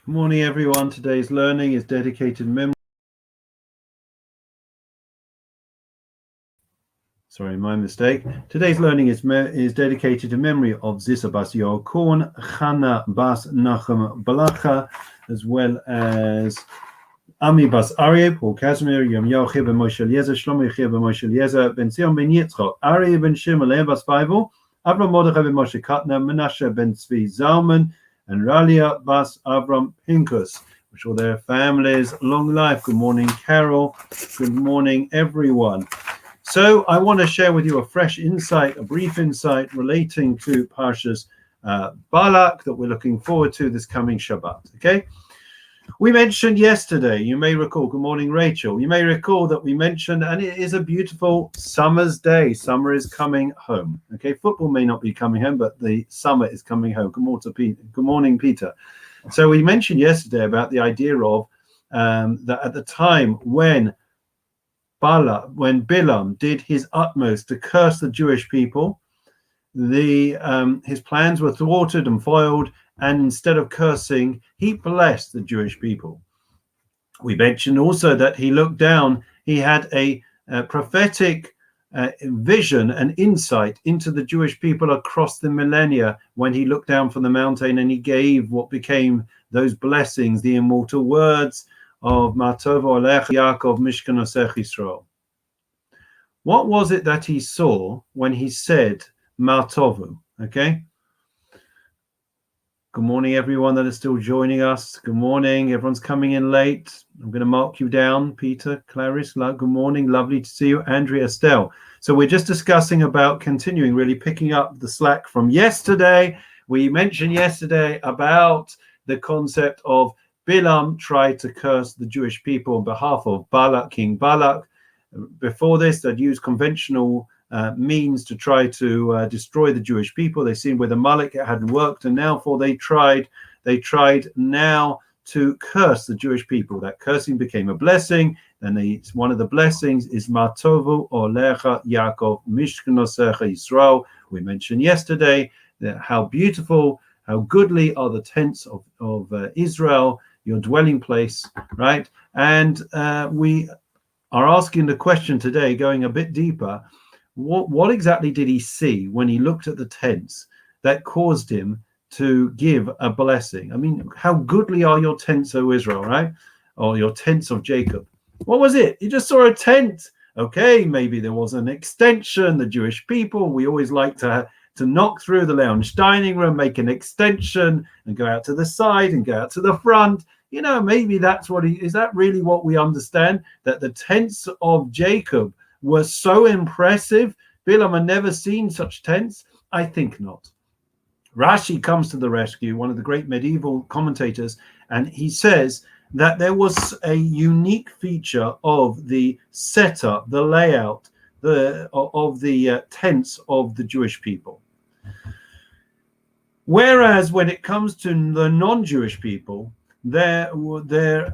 Good morning, everyone. Today's learning is dedicated memory. Sorry, my mistake. Today's learning is dedicated to memory of Zisa Bas Yaakon, Chana Bas Nachum Balacha, as well as Ami Bas Aryeh, Paul Casimir, Yom Yochib Ben Moshe Eliezer, Shlomo Yochib Ben Moshe Eliezer, Ben Zion Ben Yitzchok, Aryeh Ben Shimon Leah Bas Bible, Avram Mordechai Ben Moshe Katner, Menashe Ben Tzvi Zalman, and Ralia Bas Avram Pinkus. Wish all their families long life. Good morning, Carol. Good morning, everyone. So I want to share with you a fresh insight, a brief insight relating to Parshas Balak that we're looking forward to this coming Shabbat. Okay. We mentioned yesterday, you may recall, good morning, Rachel. You may recall that we mentioned, and it is a beautiful summer's day. Summer is coming home. Okay, football may not be coming home, but the summer is coming home. Good morning, Peter. So we mentioned yesterday about the idea of that at the time when Bilam did his utmost to curse the Jewish people, his plans were thwarted and foiled, and instead of cursing, he blessed the Jewish people. We mentioned also that he looked down, he had a prophetic vision and insight into the Jewish people across the millennia when he looked down from the mountain and he gave what became those blessings, the immortal words of Matovo Alech Yaakov Mishkan Osech Yisrael. What was it that he saw when he said Matovu? Okay. Good morning, everyone that is still joining us. Good morning. Everyone's coming in late. I'm going to mark you down. Peter, Clarice, good morning. Lovely to see you. Andrea, Estelle. So we're just discussing about continuing, really picking up the slack from yesterday. We mentioned yesterday about the concept of Bilam tried to curse the Jewish people on behalf of Balak, King Balak. Before this, they'd used conventional means to try to destroy the Jewish people. They seen with Amalek it hadn't worked, and now they tried now to curse the Jewish people. That cursing became a blessing, and one of the blessings is Matovu Olecha Yaakov Mishkanosecha Yisrael. We mentioned yesterday that how beautiful, how goodly are the tents of Israel, your dwelling place, right? And we are asking the question today, going a bit deeper. What exactly did he see when he looked at the tents that caused him to give a blessing? I mean, how goodly are your tents, O Israel, right? Or your tents of Jacob. What was it? He just saw a tent. Okay, maybe there was an extension. The Jewish people, we always like to knock through the lounge dining room, make an extension and go out to the side and go out to the front. You know, maybe that's is that really what we understand? That the tents of Jacob were so impressive. Bilam had never seen such tents? I think not. Rashi comes to the rescue, one of the great medieval commentators, and he says that there was a unique feature of the setup, the layout of the tents of the Jewish people. Whereas when it comes to the non-Jewish people, there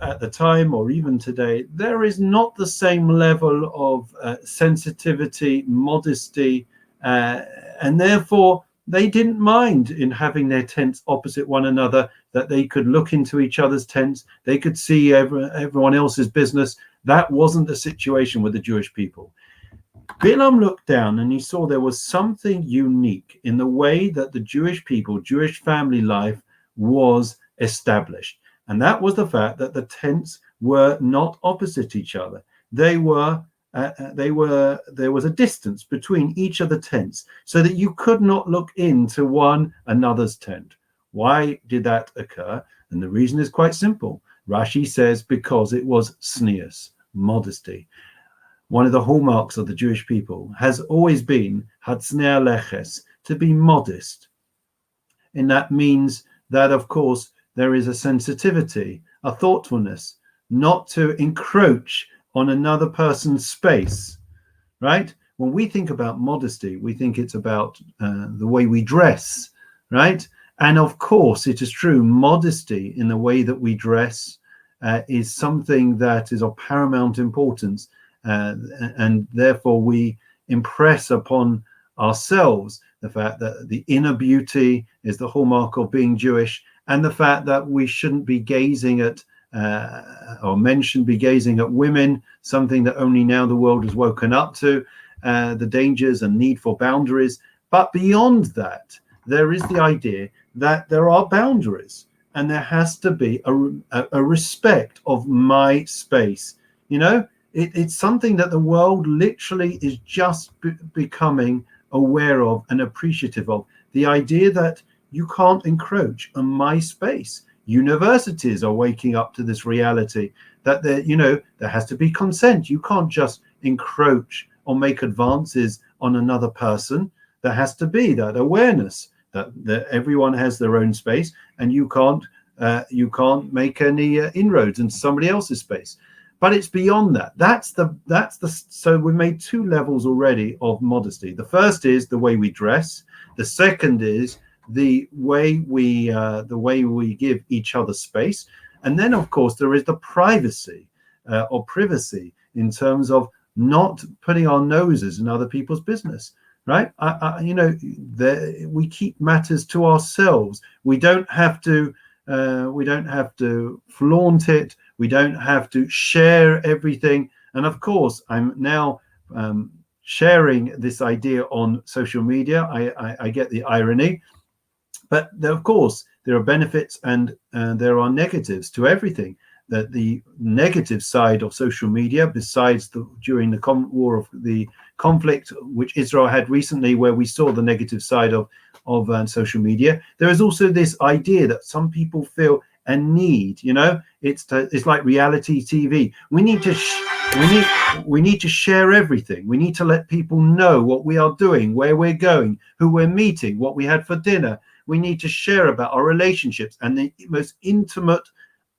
at the time or even today, there is not the same level of sensitivity, modesty, and therefore they didn't mind in having their tents opposite one another, that they could look into each other's tents, they could see everyone else's business. That wasn't the situation with the Jewish people. Bilam looked down and he saw there was something unique in the way that the Jewish people, Jewish family life was established. And that was the fact that the tents were not opposite each other. There was a distance between each of the tents so that you could not look into one another's tent. Why did that occur? And the reason is quite simple. Rashi says because it was sneers, modesty. One of the hallmarks of the Jewish people has always been hatzner leches, to be modest. And that means that, of course, there is a sensitivity, a thoughtfulness, not to encroach on another person's space, right? When we think about modesty, we think it's about the way we dress, right? And of course, it is true, modesty in the way that we dress is something that is of paramount importance. And therefore we impress upon ourselves the fact that the inner beauty is the hallmark of being Jewish, and the fact that we shouldn't be gazing at or men shouldn't be gazing at women, something that only now the world has woken up to, the dangers and need for boundaries. But beyond that, there is the idea that there are boundaries, and there has to be a respect of my space. It's something that the world literally is just becoming aware of and appreciative of. The idea that you can't encroach on my space. Universities are waking up to this reality that there has to be consent. You can't just encroach or make advances on another person. There has to be that awareness that everyone has their own space, and you can't make any inroads into somebody else's space. But it's beyond that. So we've made two levels already of modesty. The first is the way we dress. The second is the way we give each other space. And then, of course, there is the privacy or privacy in terms of not putting our noses in other people's business. Right? We keep matters to ourselves. We don't have to flaunt it. We don't have to share everything. And of course, I'm now sharing this idea on social media. I get the irony, but of course there are benefits and there are negatives to everything. That the negative side of social media, besides during the war of the conflict which Israel had recently, where we saw the negative side of social media, there is also this idea that some people feel a need. It's like reality TV. We need to share everything. We need to let people know what we are doing, where we're going, who we're meeting, what we had for dinner. We need to share about our relationships and the most intimate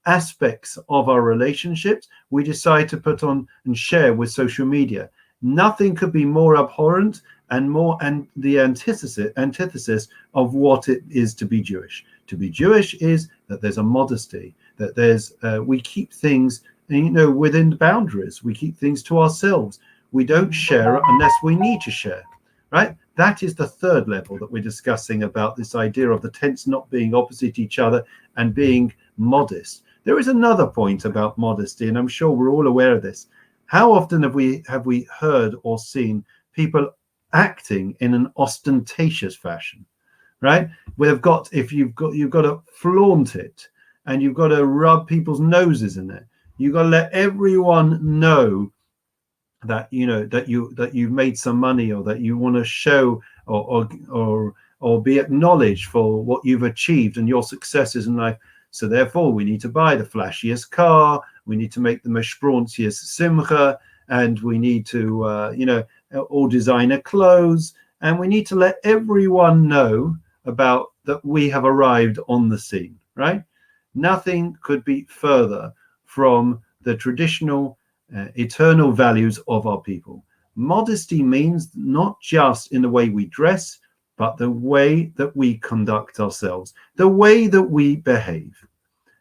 aspects of our relationships we decide to put on and share with social media. Nothing could be more abhorrent and the antithesis of what it is to be Jewish. To be Jewish is that there's a modesty, that there's we keep things within the boundaries. We keep things to ourselves. We don't share unless we need to share. Right? That is the third level that we're discussing about this idea of the tents not being opposite each other and being modest. There is another point about modesty, and I'm sure we're all aware of this. How often have we heard or seen people acting in an ostentatious fashion, right? You've got to flaunt it, and you've got to rub people's noses in it. You've got to let everyone know that you've made some money, or that you want to show or be acknowledged for what you've achieved and your successes in life. So therefore, we need to buy the flashiest car, we need to make the mashprontiest simcha, and we need to, all designer clothes, and we need to let everyone know about that we have arrived on the scene, right? Nothing could be further from the traditional, eternal values of our people. Modesty means not just in the way we dress, but the way that we conduct ourselves, the way that we behave.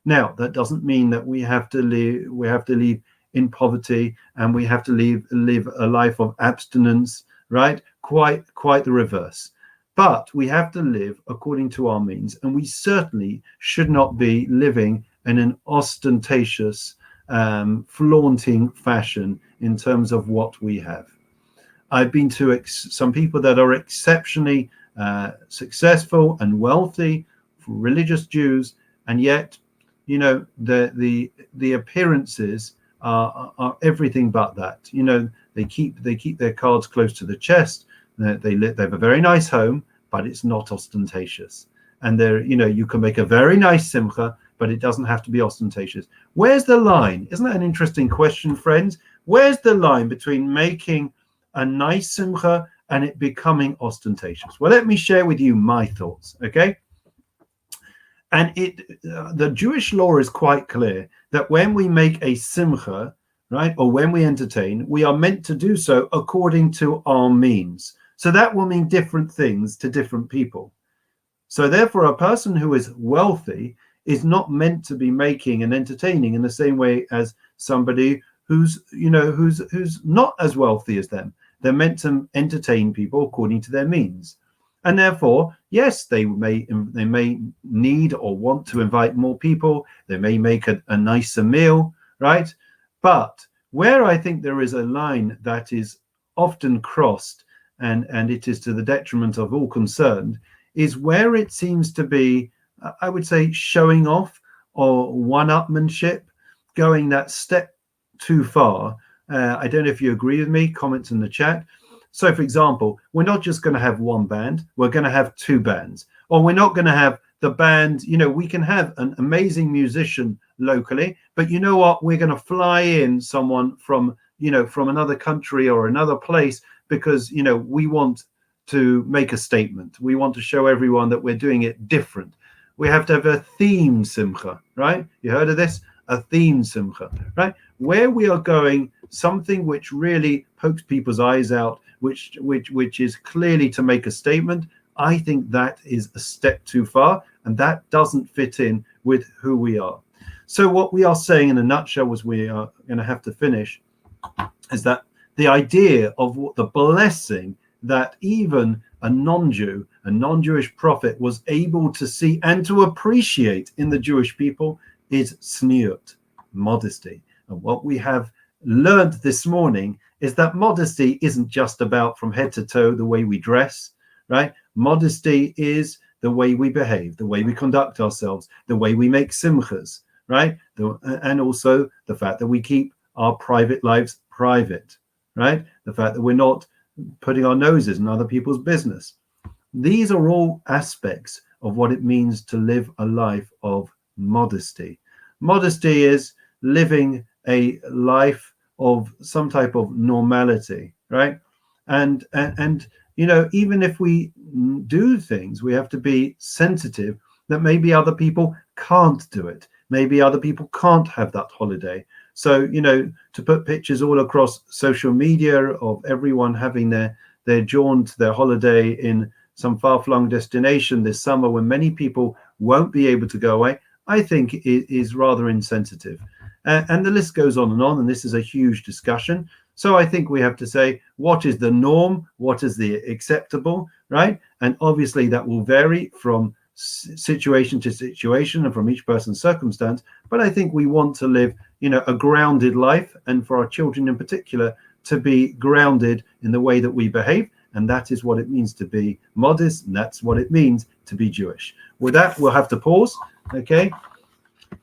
Now, that doesn't mean that we have to live in poverty and we have to live a life of abstinence, right? Quite the reverse. But we have to live according to our means, and we certainly should not be living in an ostentatious, flaunting fashion in terms of what we have. I've been to some people that are exceptionally successful and wealthy, religious Jews, and yet, the appearances are everything but that. They keep their cards close to the chest. They have a very nice home, but it's not ostentatious. And you can make a very nice simcha, but it doesn't have to be ostentatious. Where's the line? Isn't that an interesting question, friends? Where's the line between making a nice simcha and it becoming ostentatious? Well, let me share with you my thoughts, okay? And the Jewish law is quite clear that when we make a simcha, right, or when we entertain, we are meant to do so according to our means. So that will mean different things to different people. So therefore, a person who is wealthy is not meant to be making and entertaining in the same way as somebody who's not as wealthy as them. They're meant to entertain people according to their means. And therefore, yes, they may need or want to invite more people. They may make a nicer meal, right? But where I think there is a line that is often crossed, and it is to the detriment of all concerned, is where it seems to be, I would say, showing off or one-upmanship, going that step too far. I don't know if you agree with me. Comments in the chat. So, for example, we're not just going to have one band, we're going to have two bands. Or we're not going to have the band, we can have an amazing musician locally, but you know what? We're going to fly in someone from another country or another place because, we want to make a statement. We want to show everyone that we're doing it different. We have to have a theme simcha, right? You heard of this? A theme simcha, right? Where we are going, something which really pokes people's eyes out, which is clearly to make a statement. I think that is a step too far, and that doesn't fit in with who we are. So what we are saying in a nutshell, was we are going to have to finish, is that the idea of what the blessing that even a non-Jew, a non-Jewish prophet was able to see and to appreciate in the Jewish people is tzniut, modesty. And what we have learned this morning is that modesty isn't just about from head to toe the way we dress, right? Modesty is the way we behave, the way we conduct ourselves, the way we make simchas, right? And also the fact that we keep our private lives private, right? The fact that we're not putting our noses in other people's business. These are all aspects of what it means to live a life of modesty. Modesty is living a life of some type of normality, right? And even if we do things, we have to be sensitive that maybe other people can't do it. Maybe other people can't have that holiday. So, to put pictures all across social media of everyone having their jaunt, their holiday in some far-flung destination this summer when many people won't be able to go away, I think it is rather insensitive. And the list goes on, and this is a huge discussion. So I think we have to say, what is the norm? What is the acceptable, right? And obviously that will vary from situation to situation and from each person's circumstance. But I think we want to live, a grounded life, and for our children in particular, to be grounded in the way that we behave. And that is what it means to be modest, and that's what it means to be Jewish. With that, we'll have to pause, okay?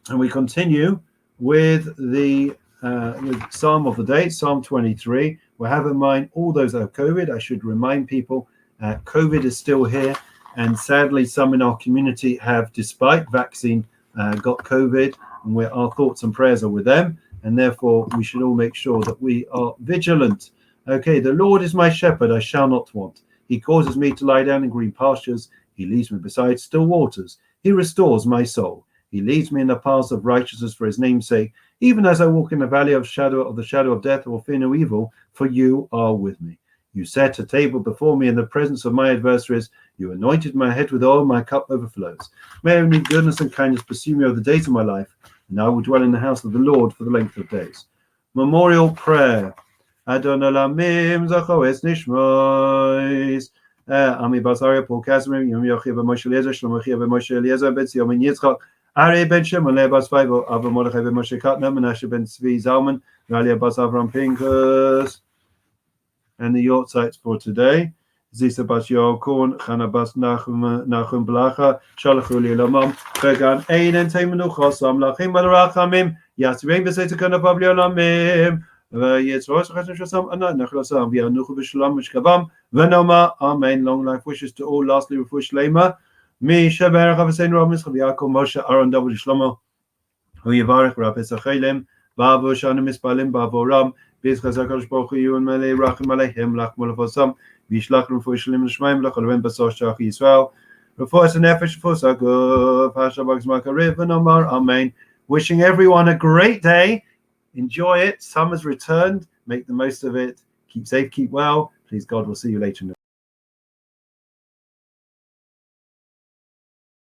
And we continue with the with Psalm of the day, Psalm 23. We'll have in mind all those that have COVID. I should remind people, COVID is still here, and sadly, some in our community have, despite vaccine, got COVID, and our thoughts and prayers are with them, and therefore we should all make sure that we are vigilant. Okay, the Lord is my shepherd, I shall not want. He causes me to lie down in green pastures. He leads me beside still waters. He restores my soul. He leads me in the paths of righteousness for his name's sake. Even as I walk in the valley of the shadow of death, I will fear no evil, for you are with me. You set a table before me in the presence of my adversaries. You anointed my head with oil, my cup overflows. May only goodness and kindness pursue me all the days of my life, and I will dwell in the house of the Lord for the length of days. Memorial prayer. Adon Olamim Zachoes Nishmois. Ami Basaria Paul Casimir, Yom Yochia Moshe Eliezer, Shlomo Yochia Moshe Eliezer, Ben Sion Yitzchak, Ari Ben Shimon, Lebas Faivo, Ava Mordechai Ben Moshe Katna, Menashe Ben Tzvi Zalman, Ralia Bas Avram Pinkus. And the Yortzites for today: Zisa Bas Yokorn, Chana Bas Nachum Blacha, Shalachu Lilamam, Vegan Einen Temenucha, Sam Lachim Badarachamim, Yasvim Besetakana Pabliolamim, Yetzros Chasham, and Nachlasam, Vianuchu Bishlam, Mishkavam, Venoma, Amen. Long life wishes to all. Lastly, Refush Lema, Mi Shaber Havasen Ramis, Chaviako Moshe, Aaron W. Shlomo, Hu Yavarech, Rapes Achelim, Babu Shanim Ispalim, Babu Ram. Bizchazakadosh Baruch Hu Yun Malei Rachim Aleichem Lachmol Avosam Vishlach Refuah Shlim L'Shmaim Lachol Basar Shach Yisrael Refuah Nefesh Refuah Saguf Hashabak Zmakariv and Omar Amen. Wishing everyone a great day. Enjoy it. Summer's returned. Make the most of it. Keep safe. Keep well. Please God. We'll see you later.